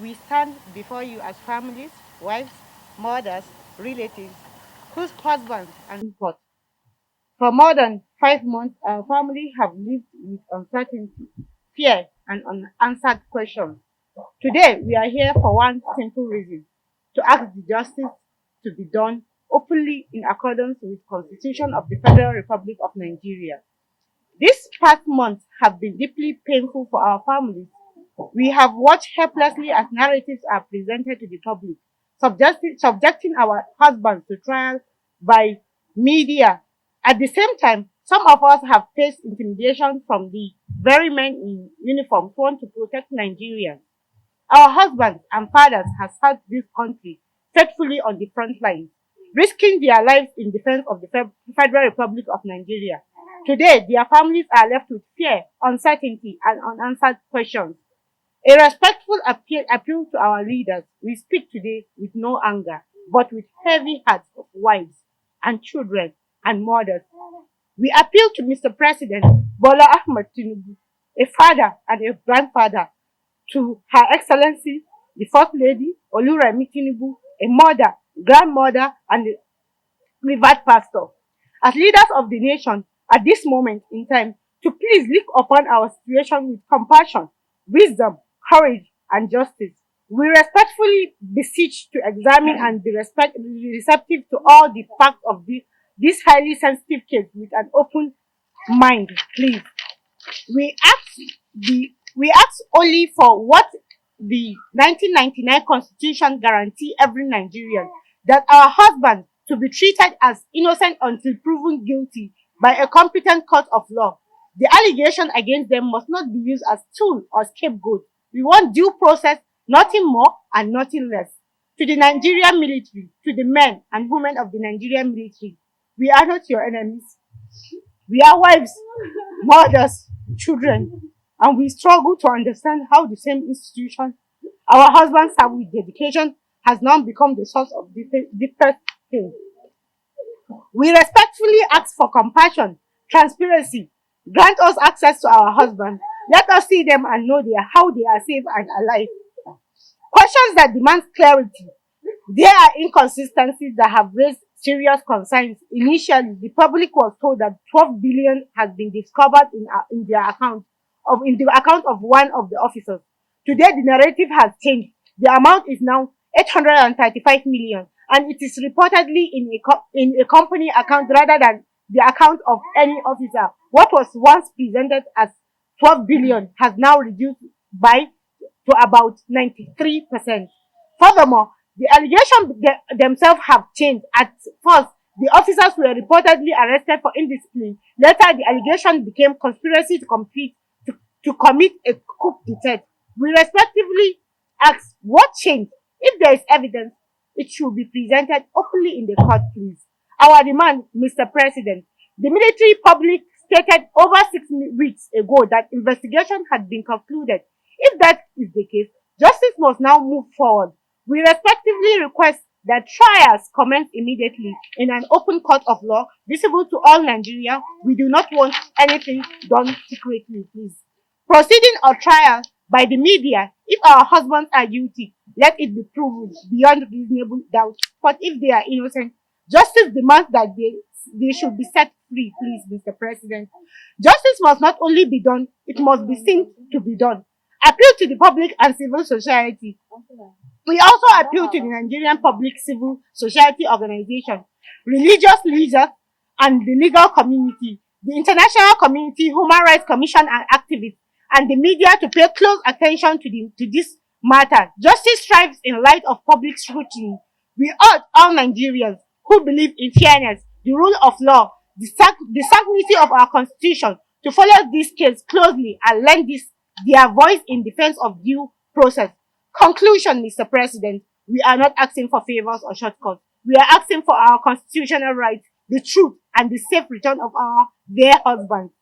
we stand before you as families, wives, mothers, relatives, whose husbands and support. For more than 5 months, our family have lived with uncertainty, fear, and unanswered questions. Today, we are here for one simple reason: to ask the justice to be done openly in accordance with Constitution of the Federal Republic of Nigeria. These past months have been deeply painful for our families. We have watched helplessly as narratives are presented to the public, subjecting our husbands to trial by media. At the same time, some of us have faced intimidation from the very men in uniform sworn to protect Nigerians. Our husbands and fathers have served this country faithfully on the front lines, risking their lives in defense of the Federal Republic of Nigeria. Today, their families are left with fear, uncertainty, and unanswered questions. A respectful appeal to our leaders: we speak today with no anger, but with heavy hearts of wives and children and mothers. We appeal to Mr. President Bola Ahmed Tinubu, a father and a grandfather, to Her Excellency, the First Lady Oluremi Tinubu, a mother, grandmother, and a revered pastor, as leaders of the nation at this moment in time, to please look upon our situation with compassion, wisdom, courage, and justice. We respectfully beseech to examine and be receptive to all the facts of this highly sensitive case with an open mind, please. We ask we ask only for what the 1999 Constitution guarantee every Nigerian: that our husbands to be treated as innocent until proven guilty by a competent court of law. The allegation against them must not be used as tool or scapegoat. We want due process, nothing more and nothing less. To the Nigerian military, to the men and women of the Nigerian military, we are not your enemies. We are wives, mothers, children, and we struggle to understand how the same institution our husbands serve with dedication has now become the source of deepest pain. We respectfully ask for compassion, transparency. Grant us access to our husbands. Let us see them and know how they are safe and alive. Questions that demand clarity. There are inconsistencies that have raised serious concerns. Initially, the public was told that 12 billion has been discovered in the account of one of the officers. Today, the narrative has changed. The amount is now 835 million, and it is reportedly in a company account rather than the account of any officer. What was once presented as 12 billion has now reduced by to about 93%. Furthermore, the allegations themselves have changed. At first, the officers were reportedly arrested for indiscipline. Later, the allegation became conspiracy to commit a coup d'etat. We respectively ask, what changed? If there is evidence, it should be presented openly in the court, please. Our demand, Mr. President: the military public stated over 6 weeks ago that investigation had been concluded. If that is the case, justice must now move forward. We respectively request that trials commence immediately in an open court of law visible to all Nigeria. We do not want anything done secretly, please. Proceeding or trial by the media: if our husbands are guilty, let it be proven beyond reasonable doubt. But if they are innocent, justice demands that they should be set free, please, Mr. President. Justice must not only be done, it must be seen to be done. Appeal to the public and civil society. We also appeal to the Nigerian public civil society organization, religious leaders, and the legal community, the international community, Human Rights Commission and activists, and the media to pay close attention to this matter. Justice thrives in light of public scrutiny. We urge all Nigerians who believe in fairness, the rule of law, the sanctity of our constitution to follow this case closely and lend their voice in defense of due process. Conclusion, Mr. President: we are not asking for favors or shortcuts. We are asking for our constitutional rights, the truth, and the safe return of our dear husbands.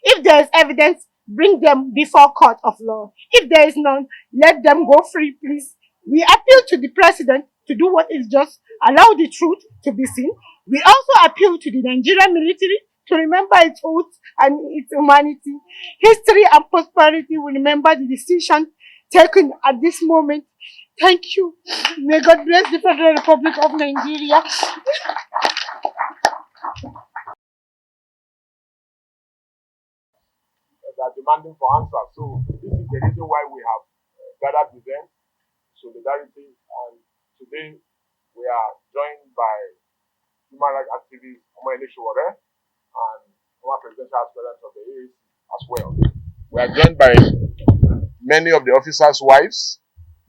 If there is evidence, bring them before court of law. If there is none, let them go free, please. We appeal to the President to do what is just, allow the truth to be seen. We also appeal to the Nigerian military to remember its oath and its humanity. History and prosperity will remember the decision taken at this moment. Thank you. May God bless the Federal Republic of Nigeria. They are demanding for answers. So this is the reason why we have gathered with them, solidarity, and today we are joined by human rights activist Omoyele Sowore and former presidential aspirant of the AAC as well. We are joined by many of the officers' wives,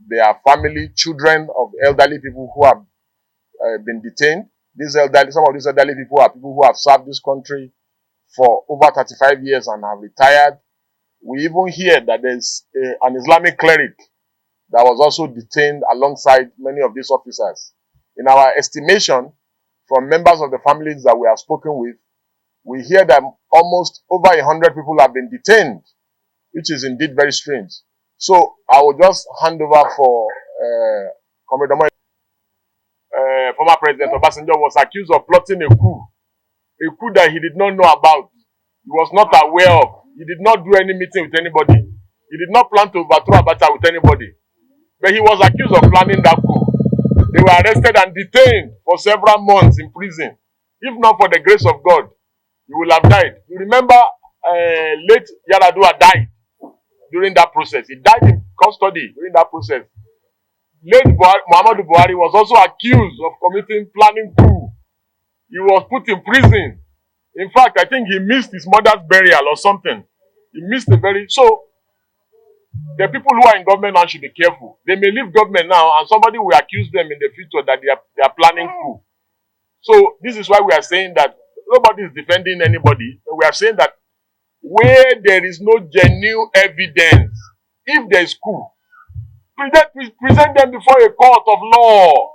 their family, children of elderly people who have been detained. Some of these elderly people are people who have served this country for over 35 years and have retired. We even hear that there's an Islamic cleric that was also detained alongside many of these officers. In our estimation, from members of the families that we have spoken with, we hear that almost over 100 people have been detained, which is indeed very strange. So I will just hand over for Comrade Omoyele. Former President Obasanjo was accused of plotting a coup that he did not know about. He was not aware of. He did not do any meeting with anybody. He did not plan to overthrow Abacha with anybody. But he was accused of planning that coup. They were arrested and detained for several months in prison. If not for the grace of God, he would have died. You remember late Yaradua died during that process. He died in custody during that process. Late Muhammadu Buhari was also accused of committing planning coup. He was put in prison. In fact, I think he missed his mother's burial or something. He missed the very... So, the people who are in government now should be careful. They may leave government now and somebody will accuse them in the future that they are planning coup. So, this is why we are saying that nobody is defending anybody. We are saying that where there is no genuine evidence, if there is coup, present them before a court of law.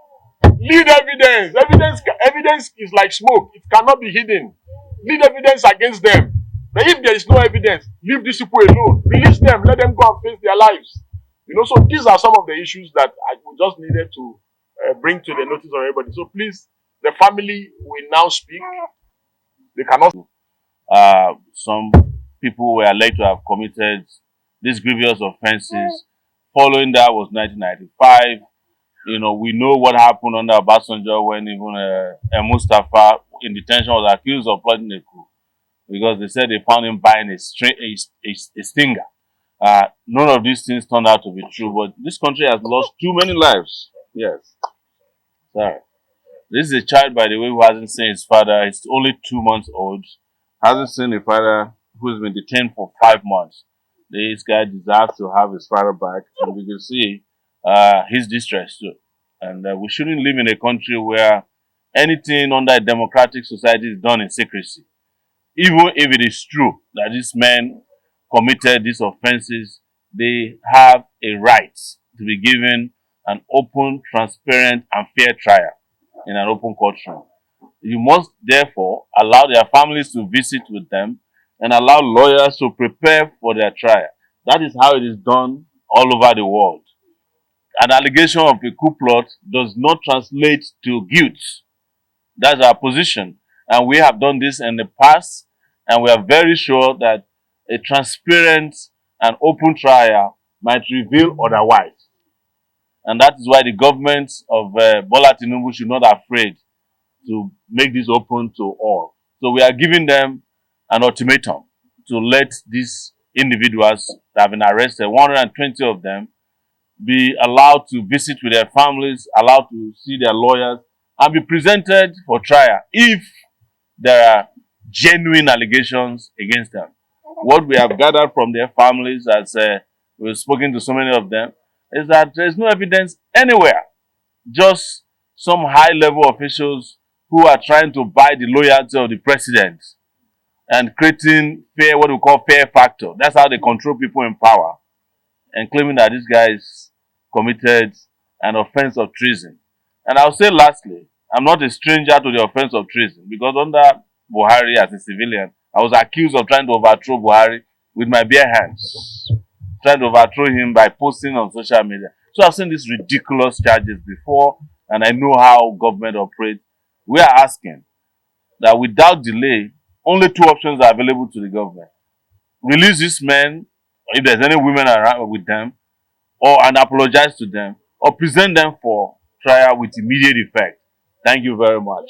Lead evidence. Evidence is like smoke. It cannot be hidden. Lead evidence against them. But if there is no evidence, leave these people alone. Release them. Let them go and face their lives. So these are some of the issues that I just needed to bring to the notice of everybody. So please, the family will now speak. They cannot. Some people were alleged to have committed these grievous offenses. Following that was 1995. We know what happened under Obasanjo when even Mustafa in detention was accused of plotting a coup because they said they found him buying a stinger. None of these things turned out to be true, but this country has lost too many lives. Yes. Sorry. This is a child, by the way, who hasn't seen his father. He's only 2 months old. Hasn't seen a father who's been detained for 5 months. This guy deserves to have his father back, and we can see his distress too. And we shouldn't live in a country where anything under a democratic society is done in secrecy. Even if it is true that these men committed these offenses, they have a right to be given an open, transparent, and fair trial in an open courtroom. You must therefore allow their families to visit with them and allow lawyers to prepare for their trial. That is how it is done all over the world. An allegation of a coup plot does not translate to guilt. That's our position. And we have done this in the past, and we are very sure that a transparent and open trial might reveal otherwise. And that is why the government of Bola Tinubu should not be afraid to make this open to all. So we are giving them an ultimatum to let these individuals that have been arrested, 120 of them, be allowed to visit with their families, allowed to see their lawyers, and be presented for trial if there are genuine allegations against them. What we have gathered from their families, as we've spoken to so many of them, is that there is no evidence anywhere. Just some high-level officials who are trying to buy the loyalty of the president and creating what we call fear factor. That's how they control people in power, and claiming that these guys committed an offense of treason. And I'll say lastly, I'm not a stranger to the offense of treason because under Buhari as a civilian, I was accused of trying to overthrow Buhari with my bare hands, trying to overthrow him by posting on social media. So I've seen these ridiculous charges before, and I know how government operates. We are asking that without delay, only two options are available to the government. Release these men, if there's any women around with them, and apologize to them, or present them for trial with immediate effect. Thank you very much.